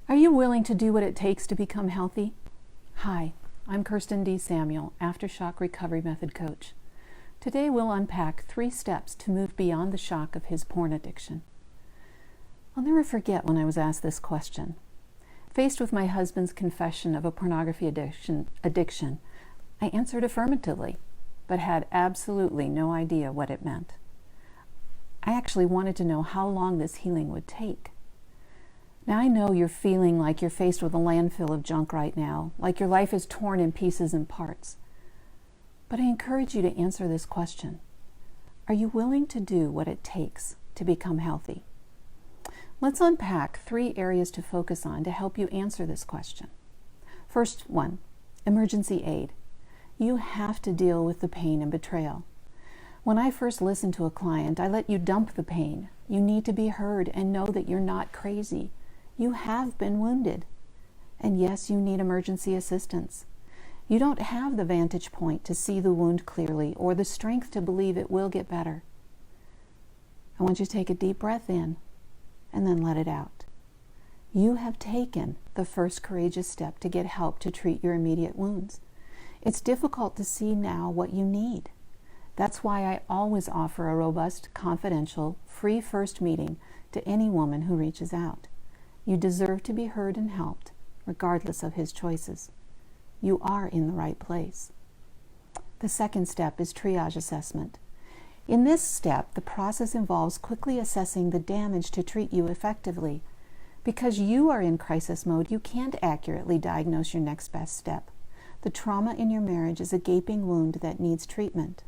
Are you willing to do what it takes to become healthy? Hi, I'm Kirsten D. Samuel, Aftershock Recovery Method Coach. Today we'll unpack 3 steps to move beyond the shock of his porn addiction. I'll never forget when I was asked this question. Faced with my husband's confession of a pornography addiction, I answered affirmatively, but had absolutely no idea what it meant. I actually wanted to know how long this healing would take. Now I know you're feeling like you're faced with a landfill of junk right now, like your life is torn in pieces and parts. But I encourage you to answer this question. Are you willing to do what it takes to become healthy? Let's unpack 3 areas to focus on to help you answer this question. First one, emergency aid. You have to deal with the pain and betrayal. When I first listened to a client, I let you dump the pain. You need to be heard and know that you're not crazy. You have been wounded. And yes, you need emergency assistance. You don't have the vantage point to see the wound clearly or the strength to believe it will get better. I want you to take a deep breath in and then let it out. You have taken the first courageous step to get help to treat your immediate wounds. It's difficult to see now what you need. That's why I always offer a robust, confidential, free first meeting to any woman who reaches out. You deserve to be heard and helped, regardless of his choices. You are in the right place. The second step is triage assessment. In this step, the process involves quickly assessing the damage to treat you effectively. Because you are in crisis mode, you can't accurately diagnose your next best step. The trauma in your marriage is a gaping wound that needs treatment.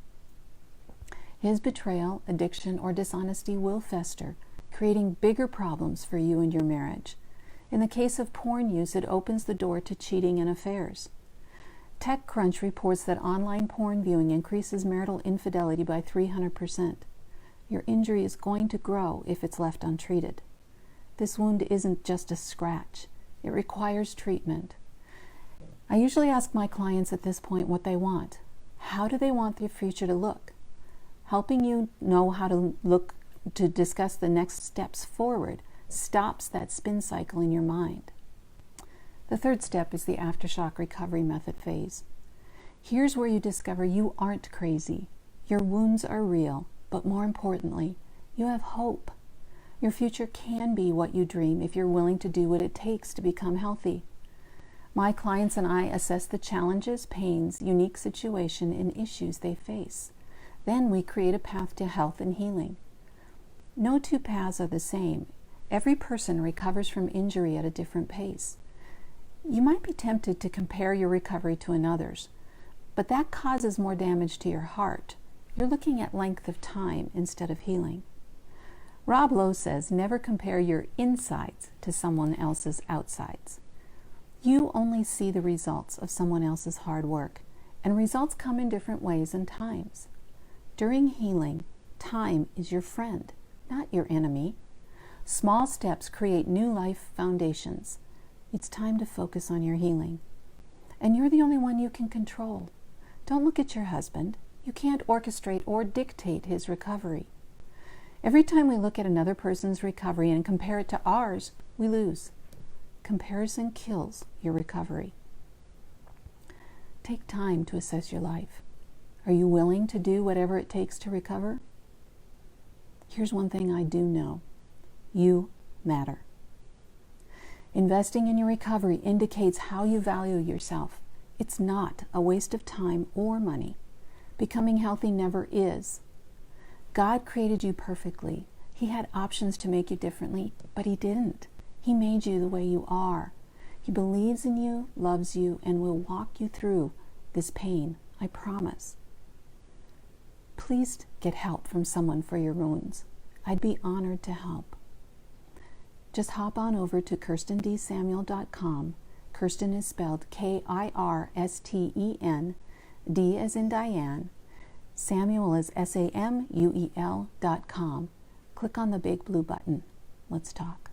His betrayal, addiction, or dishonesty will fester, creating bigger problems for you and your marriage. In the case of porn use, it opens the door to cheating and affairs. TechCrunch reports that online porn viewing increases marital infidelity by 300%. Your injury is going to grow if it's left untreated. This wound isn't just a scratch. It requires treatment. I usually ask my clients at this point what they want. How do they want their future to look? Helping you know how to discuss the next steps forward stops that spin cycle in your mind. The third step is the Aftershock Recovery Method phase. Here's where you discover you aren't crazy. Your wounds are real, but more importantly, you have hope. Your future can be what you dream if you're willing to do what it takes to become healthy. My clients and I assess the challenges, pains, unique situation, and issues they face. Then we create a path to health and healing. No 2 paths are the same. Every person recovers from injury at a different pace. You might be tempted to compare your recovery to another's, but that causes more damage to your heart. You're looking at length of time instead of healing. Rob Lowe says, never compare your insides to someone else's outsides. You only see the results of someone else's hard work, and results come in different ways and times. During healing, time is your friend, not your enemy. Small steps create new life foundations. It's time to focus on your healing. And you're the only one you can control. Don't look at your husband. You can't orchestrate or dictate his recovery. Every time we look at another person's recovery and compare it to ours, we lose. Comparison kills your recovery. Take time to assess your life. Are you willing to do whatever it takes to recover? Here's one thing I do know. You matter. Investing in your recovery indicates how you value yourself. It's not a waste of time or money. Becoming healthy never is. God created you perfectly. He had options to make you differently, but He didn't. He made you the way you are. He believes in you, loves you, and will walk you through this pain, I promise. Please get help from someone for your wounds. I'd be honored to help. Just hop on over to KirstenDSamuel.com. Kirsten is spelled Kirsten, D as in Diane. Samuel is Samuel.com. Click on the big blue button. Let's talk.